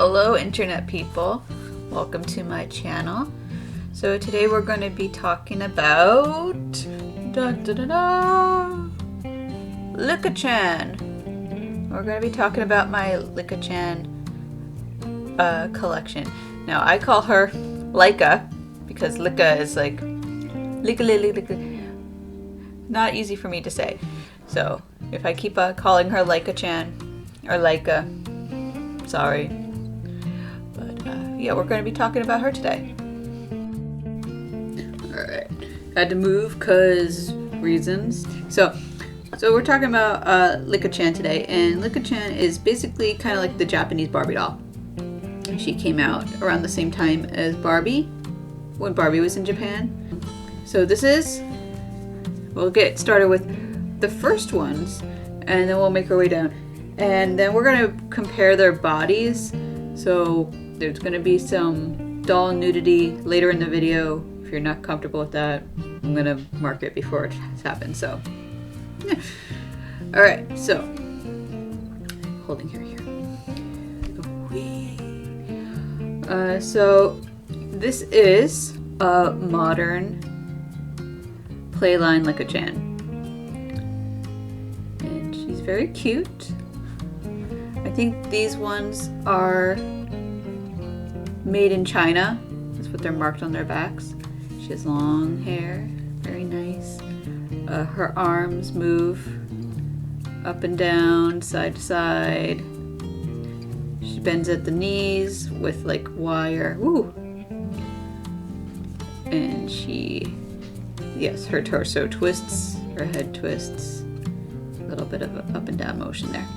Hello internet people, welcome to my channel. So today we're going to be talking about Licca-chan. We're going to be talking about my Licca-chan collection. Now I call her Licca because Licca is like Licca. Not easy for me to say. So if I keep calling her Licca-chan or Licca, sorry. But yeah, we're going to be talking about her today. Alright, had to move because reasons. So we're talking about Licca-chan today, and Licca-chan is basically kind of like the Japanese Barbie doll. She came out around the same time as Barbie, when Barbie was in Japan. So we'll get started with the first ones, and then we'll make our way down. And then we're going to compare their bodies. So there's going to be some doll nudity later in the video. If you're not comfortable with that, I'm going to mark it before it happens. So, yeah. Alright, so holding her here. So this is a modern playline Licca-chan. And she's very cute. I think these ones are made in China. That's what they're marked on their backs. She has long hair, very nice. Her arms move up and down, side to side. She bends at the knees with like wire. Woo! And yes, her torso twists, her head twists. A little bit of an up and down motion there.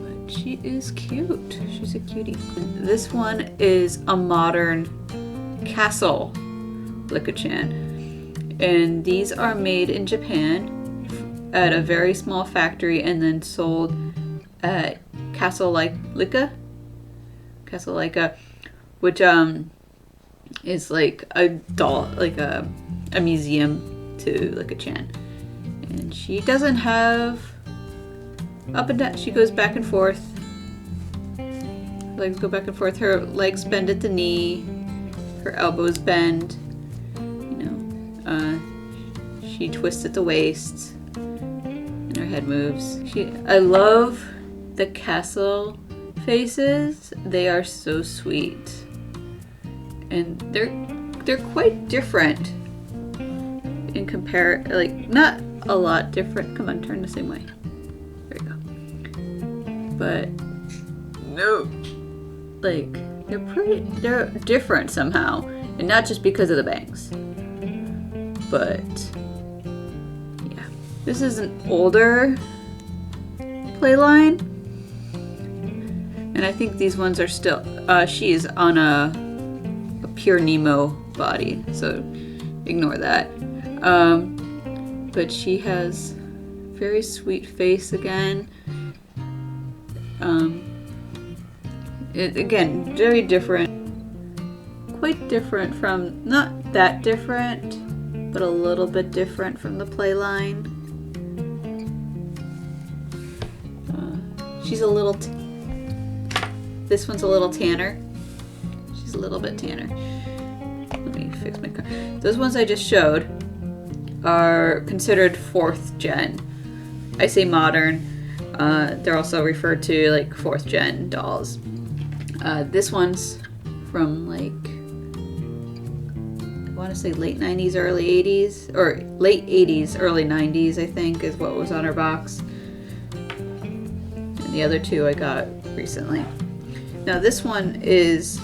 But she is cute. She's a cutie. This one is a modern castle Licca-chan. And these are made in Japan at a very small factory and then sold at Castle Licca, which is like a doll, like a museum to Licca-chan. And she doesn't have up and down. She goes back and forth. Legs go back and forth. Her legs bend at the knee. Her elbows bend. She twists at the waist. And her head moves. I love the castle faces. They are so sweet. And they're quite different in not a lot different. Come on, turn the same way. There you go. But no, like they're different somehow, and not just because of the bangs. But yeah, this is an older playline, and I think these ones are still. She is on a pure Nemo body, so ignore that. But she has very sweet face again. Again, very different. Quite different from, not that different, but a little bit different from the playline. She's a little, this one's a little tanner. She's a little bit tanner. Let me fix my car. Those ones I just showed are considered 4th gen. I say modern. They're also referred to like 4th gen dolls. This one's from like, I want to say late 90s, early 80s, or late 80s, early 90s, I think is what was on her box. And the other two I got recently. Now this one is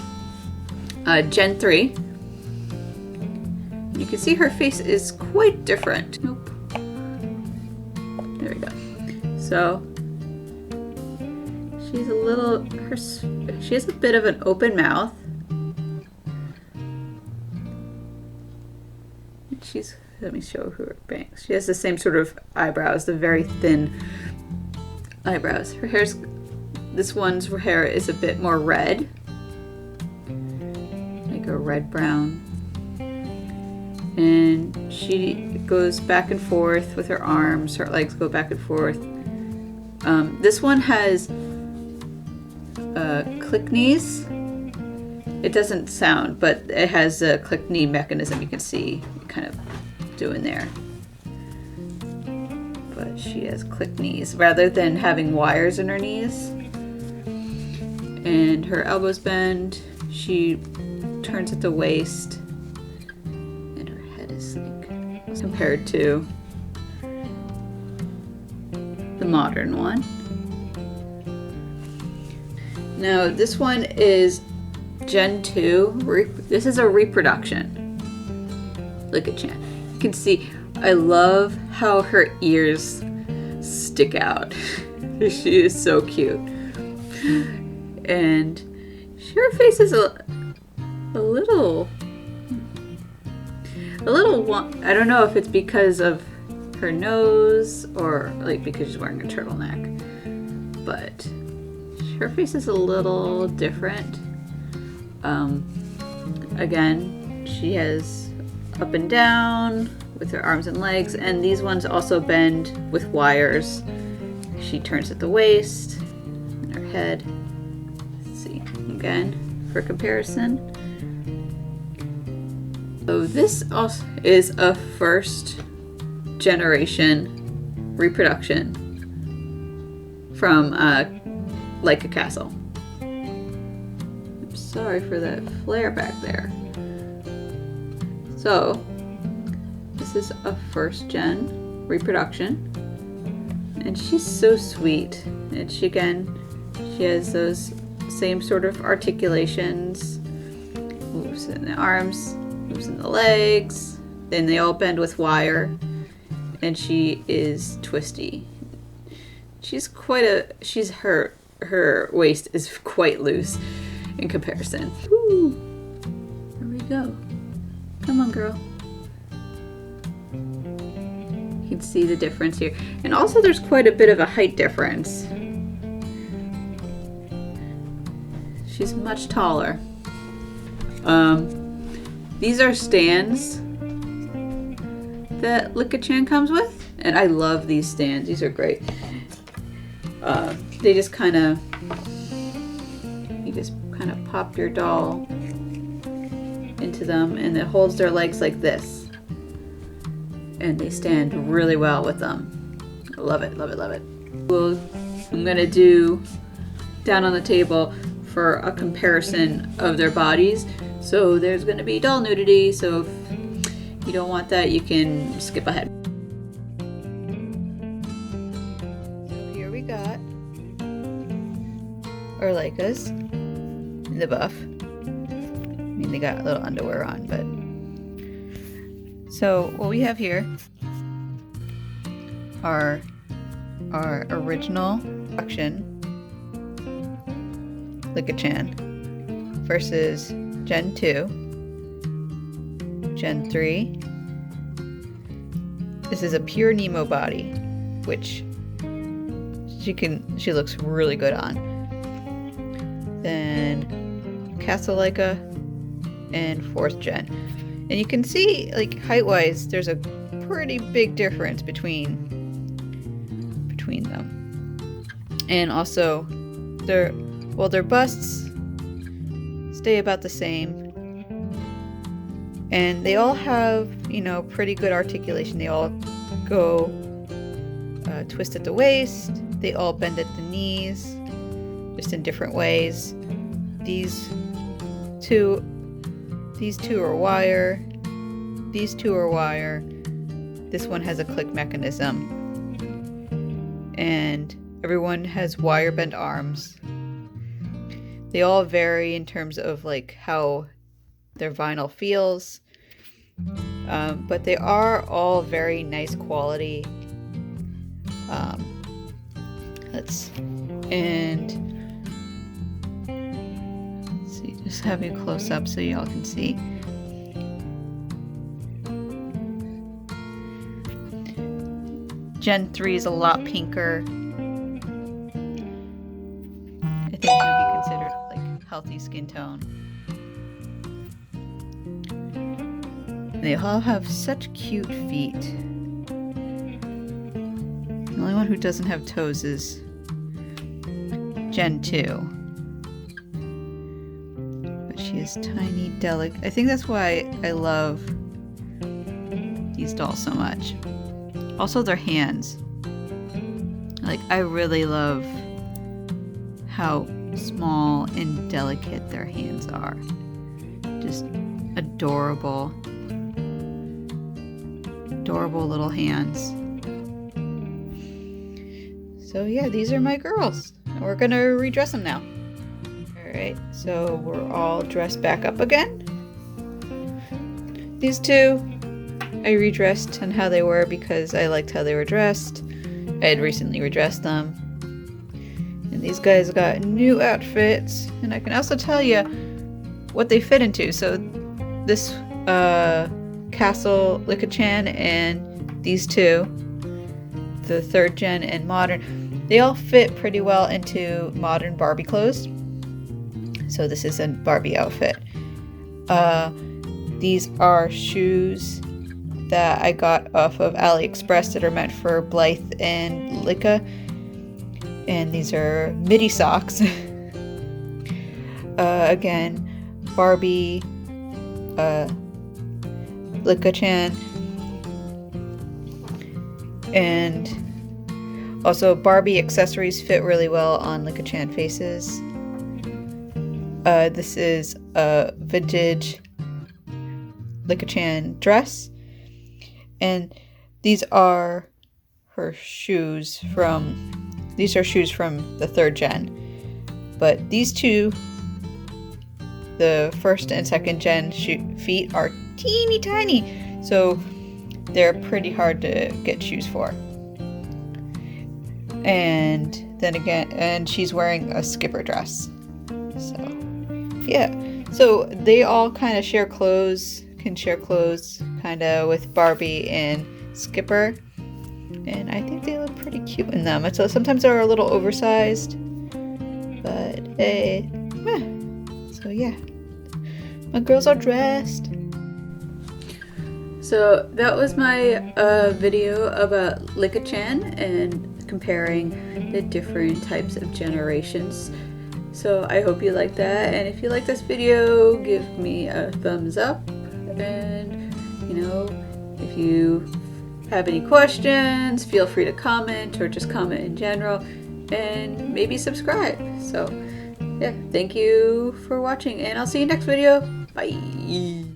Gen 3. You can see her face is quite different. Nope. There we go. So she has a bit of an open mouth. Let me show her bangs. She has the same sort of eyebrows, the very thin eyebrows. This one's hair is a bit more red. Like a red-brown. And she goes back and forth with her arms. Her legs go back and forth. This one has click knees. It doesn't sound, but it has a click knee mechanism you can see kind of doing there. But she has click knees rather than having wires in her knees. And her elbows bend. She turns at the waist. And her head is like compared to the modern one. Now this one is Gen 2. This is a reproduction. Licca-chan. You can see, I love how her ears stick out. She is so cute. And her face is a little, I don't know if it's because of her nose or like because she's wearing a turtleneck, but her face is a little different. Again, she has up and down with her arms and legs, and these ones also bend with wires. She turns at the waist and her head. Let's see again for comparison. So this also is a first generation reproduction from Licca Castle. I'm sorry for that flare back there. So this is a first gen reproduction, and she's so sweet. And she has those same sort of articulations, moves in the arms, moves in the legs, then they all bend with wire, and she is twisty. Her waist is quite loose in comparison. Woo! Here we go. Come on, girl. You can see the difference here. And also there's quite a bit of a height difference. She's much taller. These are stands that Licca-chan comes with, and I love these stands. These are great. You just kind of pop your doll into them, and it holds their legs like this, and they stand really well with them. I love it, love it, love it. I'm gonna do down on the table for a comparison of their bodies. So there's gonna be doll nudity, so if you don't want that, you can skip ahead. So here we got our Liccas in the buff. I mean, they got a little underwear on, but. So what we have here are our original production Licca-chan versus Gen 2, Gen 3. This is a pure Nemo body, which she looks really good on. Then Castle Licca and 4th Gen. And you can see, like, height-wise, there's a pretty big difference between them. And also, their busts stay about the same. And they all have, pretty good articulation. They all go twist at the waist. They all bend at the knees, just in different ways. These two are wire. These two are wire. This one has a click mechanism. And everyone has wire bent arms. They all vary in terms of like how their vinyl feels. But they are all very nice quality. Let's see, just have you close up so y'all can see. Gen 3 is a lot pinker. I think it would be considered like healthy skin tone. They all have such cute feet. The only one who doesn't have toes is Gen 2. she is tiny, delicate. I think that's why I love these dolls so much. Also their hands. Like, I really love how small and delicate their hands are. Just adorable. Adorable little hands. So yeah, these are my girls. And we're gonna redress them now. Alright, so we're all dressed back up again. These two, I redressed on how they were because I liked how they were dressed. I had recently redressed them. And these guys got new outfits. And I can also tell you what they fit into. So this Castle Licca-chan and these two, the 3rd gen and modern, they all fit pretty well into modern Barbie clothes. So this is a Barbie outfit. These are shoes that I got off of AliExpress that are meant for Blythe and Licca. And these are midi socks. Again, Barbie, Licca-chan, and also Barbie accessories fit really well on Licca-chan faces. This is a vintage Licca-chan dress, and these are her shoes from the 3rd gen. But these two, the 1st and 2nd gen feet are teeny tiny, so they're pretty hard to get shoes for. And then again, and she's wearing a skipper dress. So yeah, so they all kind of can share clothes kind of with Barbie and Skipper, and I think they look pretty cute in them. So sometimes they're a little oversized, but so yeah, my girls are dressed. So that was my video about Licca-chan and comparing the different types of generations. So I hope you liked that, and if you like this video, give me a thumbs up, and if you have any questions, feel free to comment, or just comment in general, and maybe subscribe. So yeah, thank you for watching, and I'll see you next video. Bye.